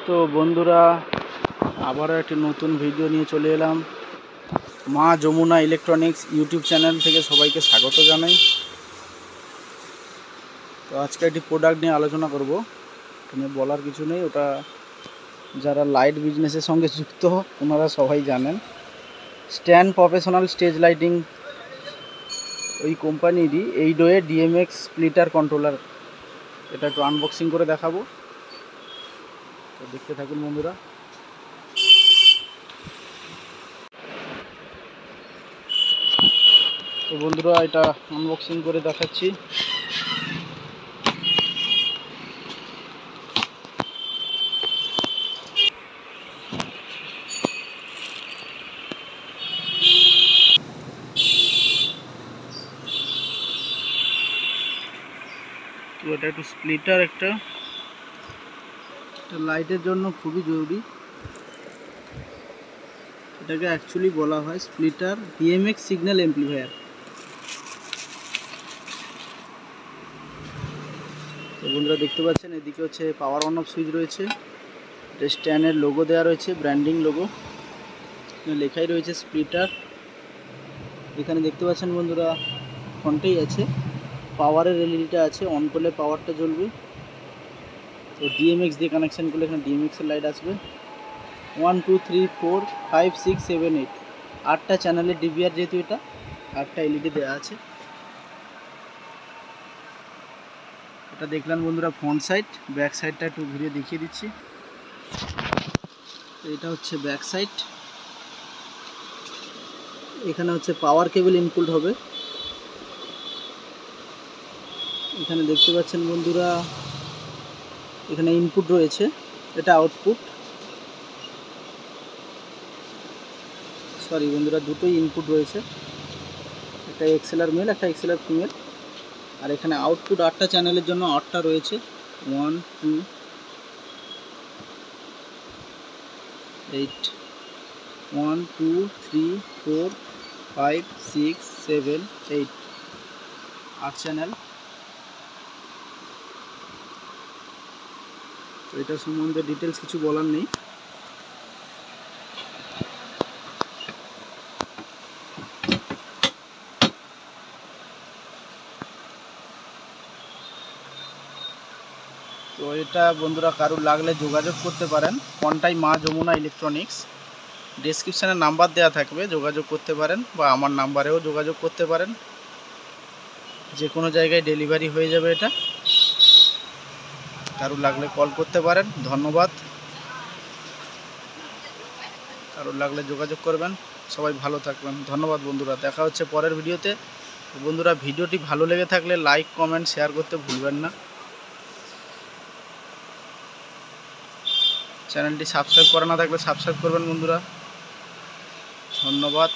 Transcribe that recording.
তো বন্ধুরা, আবারও একটি নতুন ভিডিও নিয়ে চলে এলাম। মা যমুনা ইলেকট্রনিক্স ইউটিউব চ্যানেল থেকে সবাইকে স্বাগত জানাই। তো আজকে একটি প্রোডাক্ট নিয়ে আলোচনা করব। এখানে বলার কিছু নেই, ওটা যারা লাইট বিজনেসের সঙ্গে যুক্ত ওনারা সবাই জানেন। স্ট্যান্ড প্রফেশনাল স্টেজ লাইটিং, ওই কোম্পানিরই এইডোয়ে ডিএমএক্স স্প্লিটার কন্ট্রোলার। এটা একটু আনবক্সিং করে দেখাবো, তো দেখতে থাকুন বন্ধুরা। তো বন্ধুরা, এটা আনবক্সিং করে দেখাচ্ছি। তো এটা একটু স্প্লিটার, একটা লাইটের জন্য খুবই জরুরি। এটাকে অ্যাকচুয়ালি বলা হয় স্প্লিটার ডিএমএক্স সিগন্যাল অ্যাম্প্লিফায়ার। তো বন্ধুরা দেখতে পাচ্ছেন, এদিকে হচ্ছে পাওয়ার অন অফ সুইচ রয়েছে, স্ট্যান্ডের লোগো দেওয়া রয়েছে, ব্র্যান্ডিং লোগো, লেখাই রয়েছে স্প্লিটার। এখানে দেখতে পাচ্ছেন বন্ধুরা, ফ্রন্টেই আছে পাওয়ারের এলইডিটা আছে, অন করলে পাওয়ারটা জ্বলবে। তো ডিএমএক্স দিয়ে কানেকশান করলে এখানে ডিএমএক্সের লাইট আসবে। 1 2 3 4 5 6 7 8 8টা চ্যানেলের ডিভিআর, যেহেতু এটা 8টা এলইডি দেওয়া আছে। এটা দেখলেন বন্ধুরা ফ্রন্ট সাইড। ব্যাক সাইডটা একটু ঘুরিয়ে দেখিয়ে দিচ্ছি। এটা হচ্ছে ব্যাক সাইড। এখানে হচ্ছে পাওয়ার কেবল ইনপুট হবে। এখানে দেখতে পাচ্ছেন বন্ধুরা, এখানে ইনপুট রয়েছে, এটা আউটপুট। সরি বন্ধুরা, দুটোই ইনপুট রয়েছে, একটা এক্সএলআর মেল, একটা এক্সএলআর ফিমেল। আর এখানে আউটপুট 8টা চ্যানেলের জন্য 8টা রয়েছে, 1 2 8 1 2 3 4 5 6 7 8 8 চ্যানেল। তো এটা সম্বন্ধে ডিটেলস কিছু বলার নেই। তো এটা বন্ধুরা কারুর লাগলে যোগাযোগ করতে পারেন। কোনটাই মা যমুনা ইলেকট্রনিক্স, ডেসক্রিপশানে নাম্বার দেওয়া থাকবে, যোগাযোগ করতে পারেন, বা আমার নাম্বারেও যোগাযোগ করতে পারেন। যে কোনো জায়গায় ডেলিভারি হয়ে যাবে এটা। কারুর লাগলে কল করতে পারেন। ধন্যবাদ। কারুর লাগলে যোগাযোগ করবেন। সবাই ভালো থাকবেন। ধন্যবাদ বন্ধুরা, দেখা হচ্ছে পরের ভিডিওতে। বন্ধুরা, ভিডিওটি ভালো লেগে থাকলে লাইক কমেন্ট শেয়ার করতে ভুলবেন না। চ্যানেলটি সাবস্ক্রাইব করা না থাকলে সাবস্ক্রাইব করবেন বন্ধুরা। ধন্যবাদ।